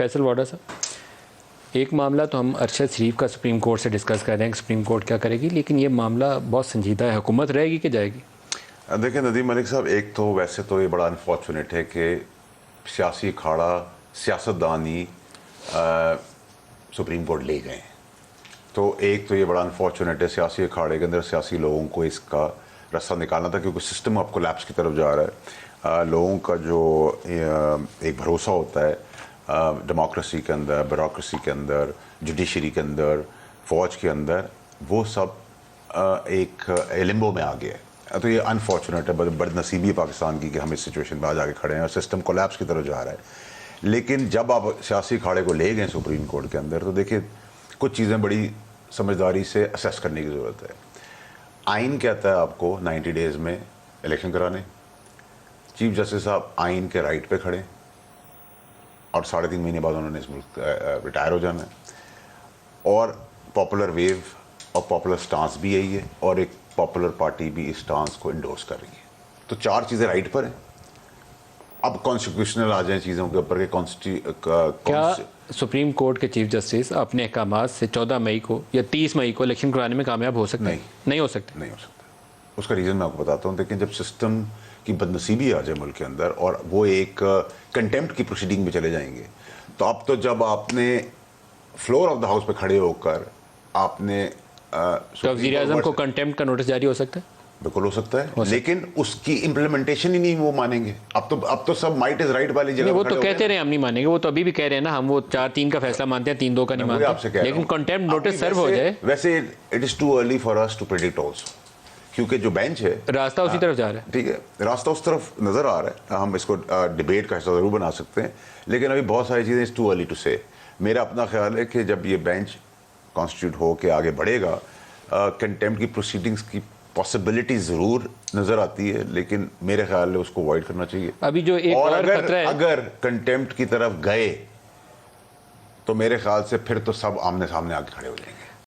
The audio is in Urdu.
فیصل واڈا صاحب، ایک معاملہ تو ہم ارشد شریف کا سپریم کورٹ سے ڈسکس کر رہے ہیں کہ سپریم کورٹ کیا کرے گی، لیکن یہ معاملہ بہت سنجیدہ ہے. حکومت رہے گی کہ جائے گی؟ دیکھیں ندیم ملک صاحب، ایک تو ویسے تو یہ بڑا انفارچونیٹ ہے کہ سیاسی اکھاڑا سیاستدانی سپریم کورٹ لے گئے ہیں. تو ایک تو یہ بڑا انفارچونیٹ ہے، سیاسی اکھاڑے کے اندر سیاسی لوگوں کو اس کا رستہ نکالنا تھا، کیونکہ سسٹم اب کولیپس کی طرف جا رہا ہے. لوگوں کا جو ایک بھروسہ ہوتا ہے ڈیموکریسی کے اندر، بیوروکریسی کے اندر، جوڈیشری کے اندر، فوج کے اندر، وہ سب ایک ایلمبو میں آ گیا ہے. تو یہ انفارچونیٹ ہے، بد نصیبی ہے پاکستان کی کہ ہم اس سچویشن پہ آج آ کے کھڑے ہیں اور سسٹم کولیپس کی طرف جا رہا ہے. لیکن جب آپ سیاسی کھاڑے کو لے گئے سپریم کورٹ کے اندر، تو دیکھیں کچھ چیزیں بڑی سمجھداری سے اسیس کرنے کی ضرورت ہے. آئین کہتا ہے آپ کو 90 ڈیز میں الیکشن کرانے. چیف جسٹس صاحب آئین کے رائٹ پہ کھڑے اور 3.5 مہینے بعد انہوں نے اس ملک ریٹائر ہو جانا ہے. اور پاپولر ویو اور پاپولر سٹانس بھی یہی ہے، اور ایک پاپولر پارٹی بھی اس سٹانس کو انڈورس کر رہی ہے. تو 4 چیزیں رائٹ پر ہیں. اب کانسٹیٹیوشنل آ جائیں چیزوں کے اوپر کہ کیا سپریم کورٹ کے چیف جسٹس اپنے احکامات سے 14 مئی کو یا 30 مئی کو الیکشن کرانے میں کامیاب ہو سکتے ہیں؟ نہیں ہو سکتے. نہیں ہو سکتا. اس کا ریزن میں آپ کو بتاتا ہوں. لیکن جب سسٹم کی بدنصیبی آ جائے ملک کے اندر اور وہ ایک کنٹیمپٹ کی پروسیڈنگ میں چلے جائیں گے، تو اب تو جب آپ نے فلور آف دا ہاؤس پہ کھڑے ہو کر آپ نے تو وزیر اعظم کو کنٹیمپٹ کا نوٹس جاری ہو سکتا ہے؟ بالکل ہو سکتا ہے، لیکن اس کی امپلیمنٹیشن ہی نہیں وہ مانیں گے. اب تو سب مائٹ از رائٹ والی جگہ. وہ تو کہتے رہے ہم نہیں مانیں گے، وہ تو ابھی بھی کہہ رہے ہیں نا، ہم وہ 4-3 کا فیصلہ مانتے ہیں، 3-2 کا نہیں مانتے. لیکن کنٹیمپٹ نوٹس سرو ہو جائے. ویسے it is too early for us to predict also, کیونکہ جو بینچ ہے راستہ اسی طرف جا رہا ہے. ٹھیک ہے، راستہ اس طرف نظر آ رہا ہے. ہم اس کو ڈبیٹ کا حصہ ضرور بنا سکتے ہیں، لیکن ابھی بہت ساری چیزیں ٹو ارلی ٹو سے. میرا اپنا خیال ہے کہ جب یہ بینچ کانسٹیٹیوٹ ہو کے آگے بڑھے گا، کنٹیمپٹ کی پروسیڈنگز کی پاسبلٹی ضرور نظر آتی ہے، لیکن میرے خیال ہے اس کو اوائڈ کرنا چاہیے. ابھی جو ایک اور خطرہ ہے، اگر کنٹیمپٹ کی طرف گئے تو میرے خیال سے پھر تو سب آمنے سامنے آ کے کھڑے ہو جائیں گے.